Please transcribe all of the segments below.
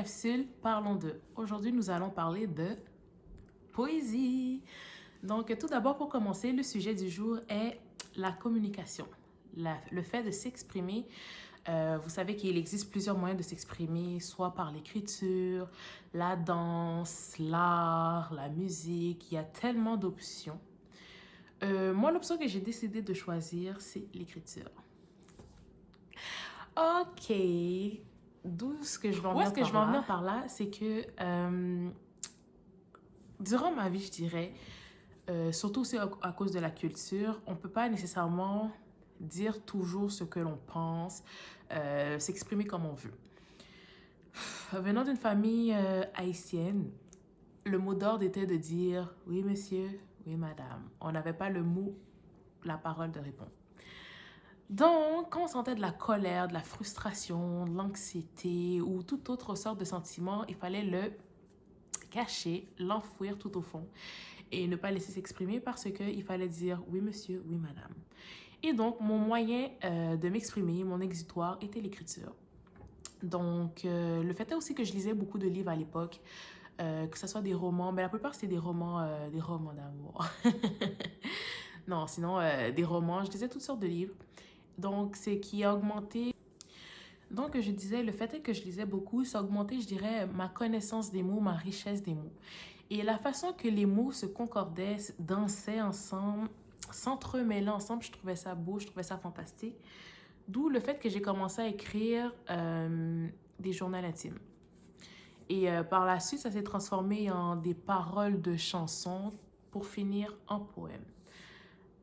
Capsule, parlons de. Aujourd'hui, nous allons parler de poésie. Donc, tout d'abord, pour commencer, le sujet du jour est la communication. Le fait de s'exprimer. Vous savez qu'il existe plusieurs moyens de s'exprimer, soit par l'écriture, la danse, l'art, la musique. Il y a tellement d'options. Moi, l'option que j'ai décidé de choisir, c'est l'écriture. Ok. D'où ce que je vais en venir par là, c'est que durant ma vie, je dirais, surtout aussi à cause de la culture, on ne peut pas nécessairement dire toujours ce que l'on pense, s'exprimer comme on veut. Venant d'une famille haïtienne, le mot d'ordre était de dire « oui monsieur, oui madame ». On n'avait pas le mot, la parole de répondre. Donc, quand on sentait de la colère, de la frustration, de l'anxiété ou toute autre sorte de sentiment, il fallait le cacher, l'enfouir tout au fond et ne pas laisser s'exprimer parce qu'il fallait dire « oui monsieur, oui madame ». Et donc, mon moyen de m'exprimer, mon exutoire, était l'écriture. Donc, le fait est aussi que je lisais beaucoup de livres à l'époque, que ce soit des romans, mais la plupart c'était des romans d'amour. Non, sinon des romans, je lisais toutes sortes de livres. Donc, c'est qui a augmenté. Donc, je disais, le fait est que je lisais beaucoup, ça a augmenté, je dirais, ma connaissance des mots, ma richesse des mots. Et la façon que les mots se concordaient, dansaient ensemble, s'entremêlaient ensemble, je trouvais ça beau, je trouvais ça fantastique. D'où le fait que j'ai commencé à écrire des journaux intimes. Et par la suite, ça s'est transformé en des paroles de chansons pour finir en poèmes.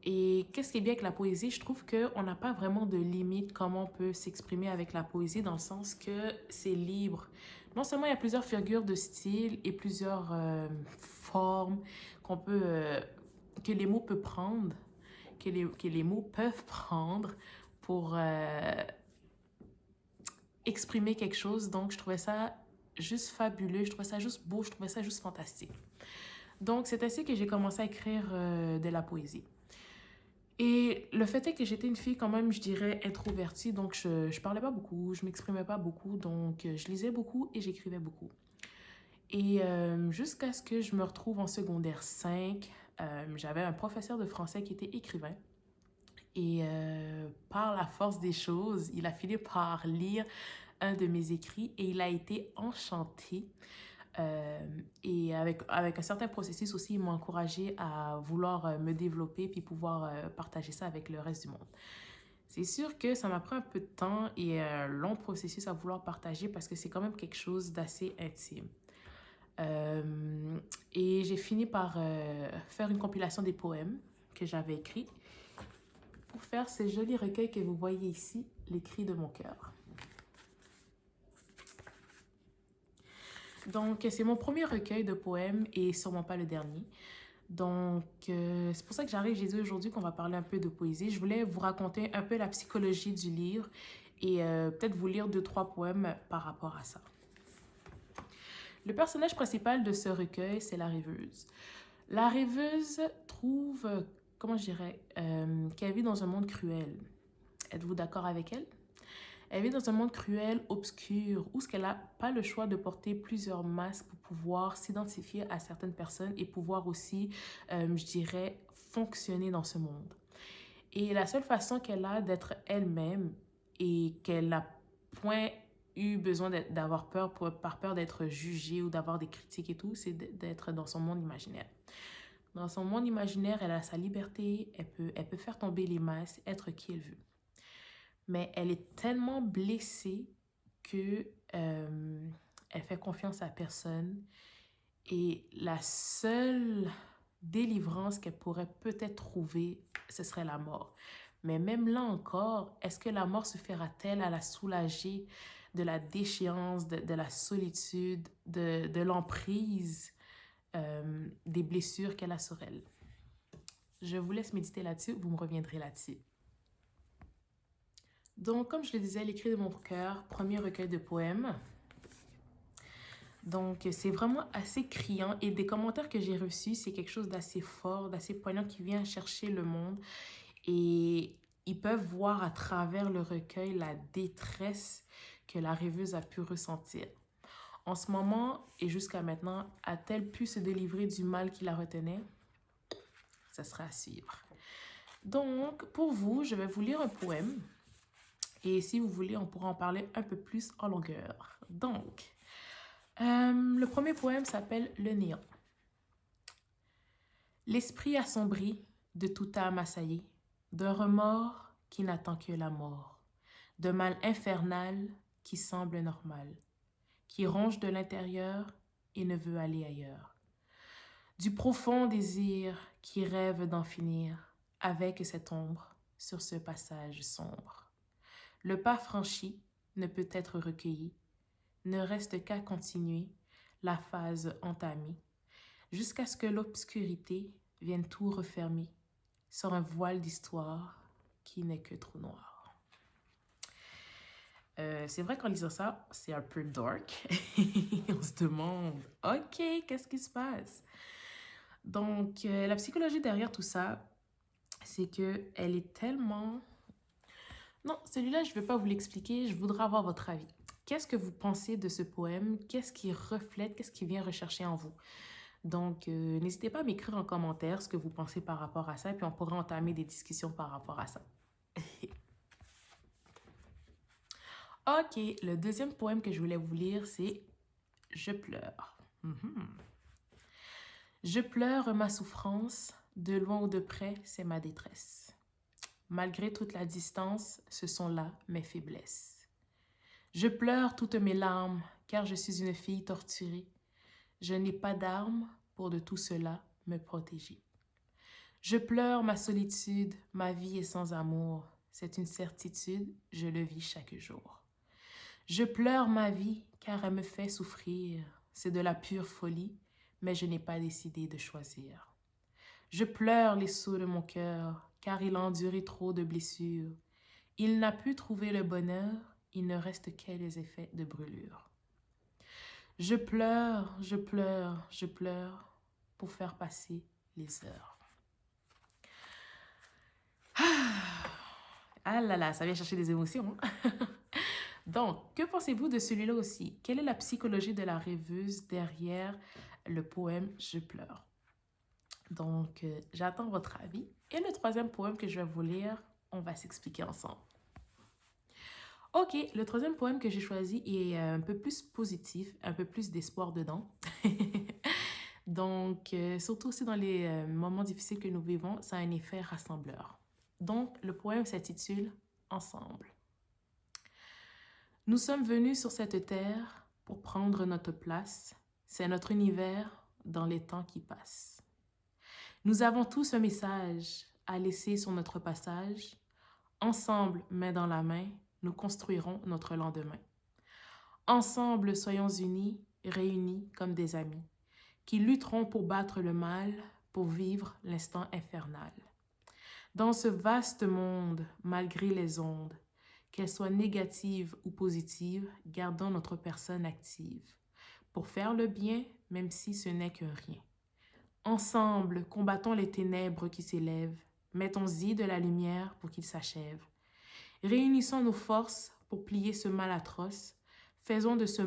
Et qu'est-ce qui est bien avec la poésie? Je trouve qu'on n'a pas vraiment de limite comment on peut s'exprimer avec la poésie dans le sens que c'est libre. Non seulement il y a plusieurs figures de style et plusieurs formes qu'on peut, que les mots peuvent prendre, que les mots peuvent prendre pour exprimer quelque chose. Donc, je trouvais ça juste fabuleux, je trouvais ça juste beau, je trouvais ça juste fantastique. Donc, c'est ainsi que j'ai commencé à écrire de la poésie. Et le fait est que j'étais une fille quand même, je dirais, introvertie, donc je parlais pas beaucoup, je m'exprimais pas beaucoup, donc je lisais beaucoup et j'écrivais beaucoup. Et jusqu'à ce que je me retrouve en secondaire 5, j'avais un professeur de français qui était écrivain. Et par la force des choses, il a fini par lire un de mes écrits et il a été enchanté. Et avec un certain processus aussi, il m'a encouragé à vouloir me développer puis pouvoir partager ça avec le reste du monde. C'est sûr que ça m'a pris un peu de temps et un long processus à vouloir partager parce que c'est quand même quelque chose d'assez intime. Et j'ai fini par faire une compilation des poèmes que j'avais écrits pour faire ces jolis recueils que vous voyez ici, Les cris de mon cœur. Donc, c'est mon premier recueil de poèmes et sûrement pas le dernier. Donc, c'est pour ça que j'arrive, j'ai dit aujourd'hui qu'on va parler un peu de poésie. Je voulais vous raconter un peu la psychologie du livre et peut-être vous lire 2-3 poèmes par rapport à ça. Le personnage principal de ce recueil, c'est la rêveuse. La rêveuse trouve, comment je dirais, qu'elle vit dans un monde cruel. Êtes-vous d'accord avec elle? Elle vit dans un monde cruel, obscur, où elle n'a pas le choix de porter plusieurs masques pour pouvoir s'identifier à certaines personnes et pouvoir aussi, je dirais, fonctionner dans ce monde. Et la seule façon qu'elle a d'être elle-même et qu'elle n'a point eu besoin d'avoir peur par peur d'être jugée ou d'avoir des critiques et tout, c'est d'être dans son monde imaginaire. Dans son monde imaginaire, elle a sa liberté, elle peut faire tomber les masques, être qui elle veut. Mais elle est tellement blessée que elle fait confiance à personne et la seule délivrance qu'elle pourrait peut-être trouver, ce serait la mort. Mais même là encore, est-ce que la mort suffira-t-elle à la soulager de la déchéance, de la solitude, de l'emprise des blessures qu'elle a sur elle? Je vous laisse méditer là-dessus, vous me reviendrez là-dessus. Donc, comme je le disais, l'écrit de mon cœur, premier recueil de poèmes. Donc, c'est vraiment assez criant et des commentaires que j'ai reçus, c'est quelque chose d'assez fort, d'assez poignant qui vient chercher le monde et ils peuvent voir à travers le recueil la détresse que la rêveuse a pu ressentir. En ce moment et jusqu'à maintenant, a-t-elle pu se délivrer du mal qui la retenait? Ça sera à suivre. Donc, pour vous, je vais vous lire un poème. Et si vous voulez, on pourra en parler un peu plus en longueur. Donc, le premier poème s'appelle Le néant. L'esprit assombri de toute âme assaillie, d'un remords qui n'attend que la mort, de mal infernal qui semble normal, qui ronge de l'intérieur et ne veut aller ailleurs, du profond désir qui rêve d'en finir avec cette ombre sur ce passage sombre. Le pas franchi ne peut être recueilli, ne reste qu'à continuer la phase entamée, jusqu'à ce que l'obscurité vienne tout refermer sur un voile d'histoire qui n'est que trop noir. C'est vrai qu'en lisant ça, c'est un peu dark. On se demande, OK, qu'est-ce qui se passe? Donc, la psychologie derrière tout ça, c'est qu'elle est tellement... Non, celui-là, je ne vais pas vous l'expliquer, je voudrais avoir votre avis. Qu'est-ce que vous pensez de ce poème? Qu'est-ce qui reflète, qu'est-ce qui vient rechercher en vous? Donc, n'hésitez pas à m'écrire en commentaire ce que vous pensez par rapport à ça, et puis on pourra entamer des discussions par rapport à ça. OK, le deuxième poème que je voulais vous lire, c'est « Je pleure ». Je pleure ma souffrance, de loin ou de près, c'est ma détresse. Malgré toute la distance, ce sont là mes faiblesses. Je pleure toutes mes larmes, car je suis une fille torturée. Je n'ai pas d'armes pour de tout cela me protéger. Je pleure ma solitude, ma vie est sans amour. C'est une certitude, je le vis chaque jour. Je pleure ma vie, car elle me fait souffrir. C'est de la pure folie, mais je n'ai pas décidé de choisir. Je pleure les sauts de mon cœur, car il a enduré trop de blessures. Il n'a pu trouver le bonheur, il ne reste que les effets de brûlure. Je pleure, je pleure, je pleure pour faire passer les heures. Ah là là, ça vient chercher des émotions. Donc, que pensez-vous de celui-là aussi? Quelle est la psychologie de la rêveuse derrière le poème « Je pleure » ? Donc, j'attends votre avis. Et le troisième poème que je vais vous lire, on va s'expliquer ensemble. OK, le troisième poème que j'ai choisi est un peu plus positif, un peu plus d'espoir dedans. Donc, surtout aussi dans les moments difficiles que nous vivons, ça a un effet rassembleur. Donc, le poème s'intitule « Ensemble ». Nous sommes venus sur cette terre pour prendre notre place. C'est notre univers dans les temps qui passent. Nous avons tous un message à laisser sur notre passage. Ensemble, main dans la main, nous construirons notre lendemain. Ensemble, soyons unis, réunis comme des amis, qui lutteront pour battre le mal, pour vivre l'instant infernal. Dans ce vaste monde, malgré les ondes, qu'elles soient négatives ou positives, gardons notre personne active, pour faire le bien, même si ce n'est que rien. Ensemble, combattons les ténèbres qui s'élèvent, mettons-y de la lumière pour qu'il s'achève. Réunissons nos forces pour plier ce mal atroce, faisons de ce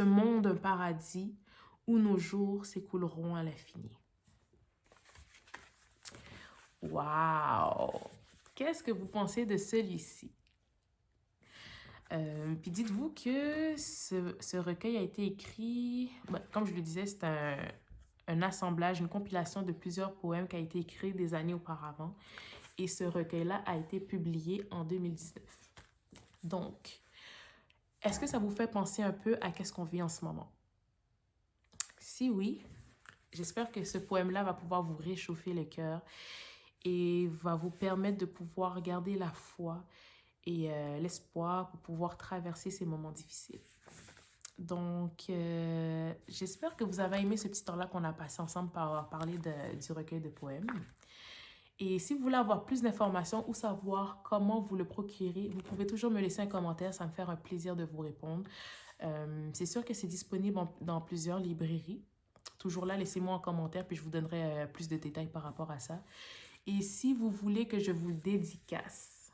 monde un paradis où nos jours s'écouleront à l'infini. Wow! Qu'est-ce que vous pensez de celui-ci? Puis dites-vous que ce recueil a été écrit, comme je le disais, c'est un assemblage, une compilation de plusieurs poèmes qui a été écrit des années auparavant. Et ce recueil-là a été publié en 2019. Donc, est-ce que ça vous fait penser un peu à qu'est-ce qu'on vit en ce moment? Si oui, j'espère que ce poème-là va pouvoir vous réchauffer le cœur et va vous permettre de pouvoir garder la foi et l'espoir pour pouvoir traverser ces moments difficiles. Donc, j'espère que vous avez aimé ce petit temps-là qu'on a passé ensemble par parler du recueil de poèmes. Et si vous voulez avoir plus d'informations ou savoir comment vous le procurer, vous pouvez toujours me laisser un commentaire, ça me fait un plaisir de vous répondre. C'est sûr que c'est disponible dans plusieurs librairies. Toujours là, laissez-moi un commentaire, puis je vous donnerai plus de détails par rapport à ça. Et si vous voulez que je vous le dédicace,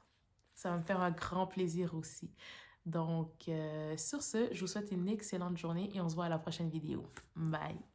ça va me faire un grand plaisir aussi. Donc, sur ce, je vous souhaite une excellente journée et on se voit à la prochaine vidéo. Bye!